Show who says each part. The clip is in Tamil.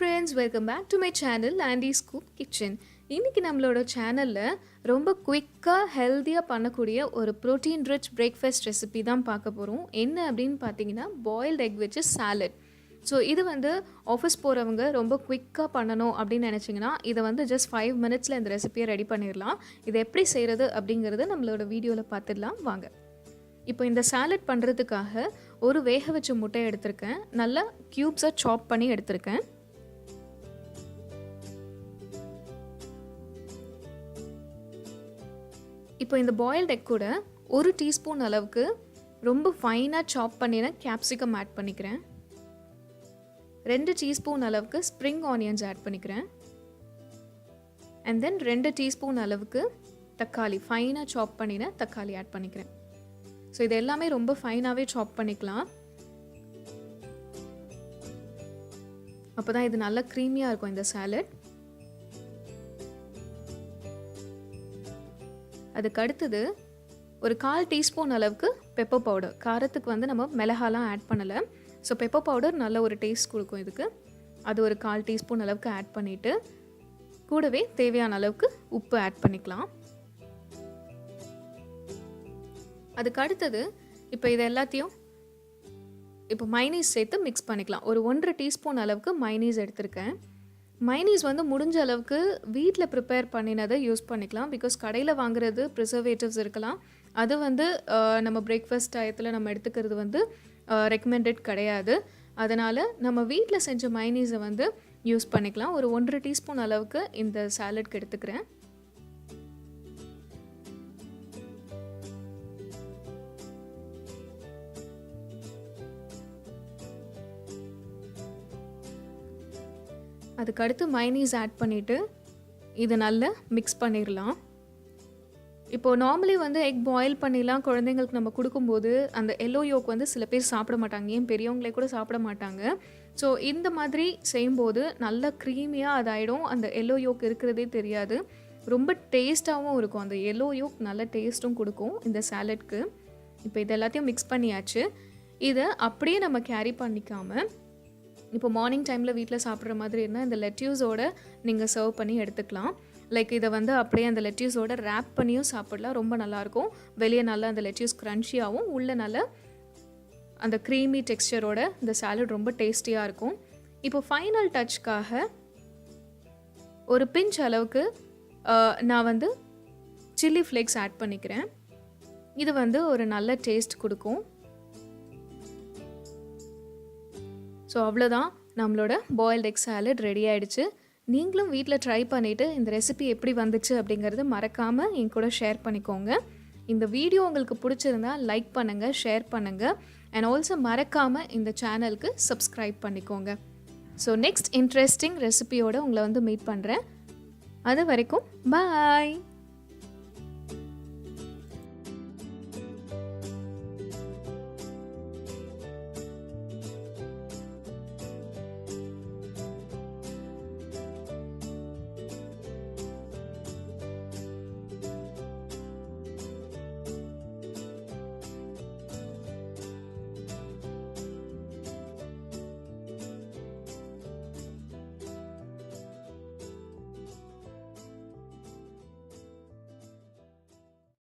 Speaker 1: Friends, welcome back to my channel Andy scoop kitchen. இன்றைக்கி நம்மளோட சேனலில் ரொம்ப குயிக்காக ஹெல்த்தியாக பண்ணக்கூடிய ஒரு ப்ரோட்டீன் ரிச் பிரேக்ஃபாஸ்ட் ரெசிபி தான் பார்க்க போகிறோம். என்ன அப்படின்னு பார்த்தீங்கன்னா, பாயில்டு எக் வச்சு சாலட். ஸோ இது ஆஃபீஸ் போகிறவங்க ரொம்ப குயிக்காக பண்ணணும் அப்படின்னு நினச்சிங்கன்னா, இதை ஜஸ்ட் 5 மினிட்ஸில் இந்த ரெசிபியை ரெடி பண்ணிடலாம். இதை எப்படி செய்கிறது அப்படிங்கிறத நம்மளோட வீடியோவில் பார்த்துடலாம் வாங்க. இப்போ இந்த சாலட் பண்ணுறதுக்காக ஒரு வேக வச்ச முட்டையை எடுத்திருக்கேன். நல்லா க்யூப்ஸாக சாப் பண்ணி எடுத்திருக்கேன். இப்போ இந்த பாயில்டு எக் கூட 1 டீஸ்பூன் அளவுக்கு ரொம்ப ஃபைனாக சாப் பண்ணின கேப்சிகம் ஆட் பண்ணிக்கிறேன். 2 டீஸ்பூன் அளவுக்கு ஸ்ப்ரிங் ஆனியன்ஸ் ஆட் பண்ணிக்கிறேன். அண்ட் தென் 2 டீஸ்பூன் அளவுக்கு தக்காளி, ஃபைனாக சாப் பண்ணின தக்காளி ஆட் பண்ணிக்கிறேன். ஸோ இது எல்லாமே ரொம்ப ஃபைனாகவே சாப் பண்ணிக்கலாம். அப்போ தான் இது நல்லா க்ரீமியாக இருக்கும் இந்த சாலட். அதுக்கு அடுத்தது ஒரு 1/4 டீஸ்பூன் அளவுக்கு பெப்பர் பவுடர். காரத்துக்கு நம்ம மிளகாலாம் ஆட் பண்ணலை. ஸோ பெப்பர் பவுடர் நல்ல ஒரு டேஸ்ட் கொடுக்கும் இதுக்கு. அது ஒரு 1/4 டீஸ்பூன் அளவுக்கு ஆட் பண்ணிவிட்டு கூடவே தேவையான அளவுக்கு உப்பு ஆட் பண்ணிக்கலாம். அதுக்கு அடுத்தது இப்போ இது எல்லாத்தையும் இப்போ மைனீஸ் சேர்த்து மிக்ஸ் பண்ணிக்கலாம். ஒரு 1/2 டீஸ்பூன் அளவுக்கு மைனீஸ் எடுத்திருக்கேன். மைனீஸ் முடிஞ்ச அளவுக்கு வீட்டில் ப்ரிப்பேர் பண்ணினதை யூஸ் பண்ணிக்கலாம். பிகாஸ் கடையில் வாங்குறது ப்ரிசர்வேட்டிவ்ஸ் இருக்கலாம். அது நம்ம பிரேக்ஃபாஸ்ட் டயத்தில் நம்ம எடுத்துக்கிறது ரெக்கமெண்டட் கிடையாது. அதனால் நம்ம வீட்டில் செஞ்ச மைனீஸை யூஸ் பண்ணிக்கலாம். ஒரு 1/2 டீஸ்பூன் அளவுக்கு இந்த சாலட்க்கு எடுத்துக்கிறேன். அதுக்கடுத்து மைனீஸ் ஆட் பண்ணிவிட்டு இது நல்லா மிக்ஸ் பண்ணிடலாம். இப்போது நார்மலி எக் பாயில் பண்ணிலாம் குழந்தைங்களுக்கு நம்ம கொடுக்கும்போது அந்த எல்லோ யோக் சில பேர் சாப்பிட மாட்டாங்க. ஏன் பெரியவங்களே கூட சாப்பிட மாட்டாங்க. ஸோ இந்த மாதிரி செய்யும்போது நல்லா க்ரீமியாக அது ஆகிடும். அந்த எல்லோ யோக் இருக்கிறதே தெரியாது. ரொம்ப டேஸ்ட்டாகவும் இருக்கும். அந்த எல்லோ யோக் நல்ல டேஸ்ட்டும் கொடுக்கும் இந்த சாலட்க்கு. இப்போ இது எல்லாத்தையும் மிக்ஸ் பண்ணியாச்சு. இதை அப்படியே நம்ம கேரி பண்ணிக்காமல் இப்போ மார்னிங் டைமில் வீட்டில் சாப்பிட்ற மாதிரி இருந்தால் இந்த லெட்யூஸோட நீங்கள் சர்வ் பண்ணி எடுத்துக்கலாம். லைக் இதை அப்படியே அந்த லெட்யூஸோட ரேப் பண்ணியும் சாப்பிடலாம். ரொம்ப நல்லாயிருக்கும். வெளியே நல்லா அந்த லெட்யூஸ் க்ரன்ச்சியாகவும் உள்ளே நல்லா அந்த க்ரீமி டெக்ஸ்சரோட இந்த சாலட் ரொம்ப டேஸ்டியாக இருக்கும். இப்போ ஃபைனல் டச்சுக்காக ஒரு பிஞ்ச் அளவுக்கு நான் சில்லி ஃப்ளேக்ஸ் ஆட் பண்ணிக்கிறேன். இது ஒரு நல்ல டேஸ்ட் கொடுக்கும். ஸோ அவ்வளோதான், நம்மளோட பாயில்டு எக் சாலட் ரெடி ஆகிடுச்சு. நீங்களும் வீட்டில் ட்ரை பண்ணிவிட்டு இந்த ரெசிபி எப்படி வந்துச்சு அப்படிங்கிறது மறக்காமல் என் கூட ஷேர் பண்ணிக்கோங்க. இந்த வீடியோ உங்களுக்கு பிடிச்சிருந்தா லைக் பண்ணுங்கள், ஷேர் பண்ணுங்கள். அண்ட் ஆல்சோ மறக்காமல் இந்த சேனலுக்கு சப்ஸ்கிரைப் பண்ணிக்கோங்க. ஸோ நெக்ஸ்ட் இன்ட்ரெஸ்டிங் ரெசிபியோடு உங்களை மீட் பண்ணுறேன். அது வரைக்கும் பாய்.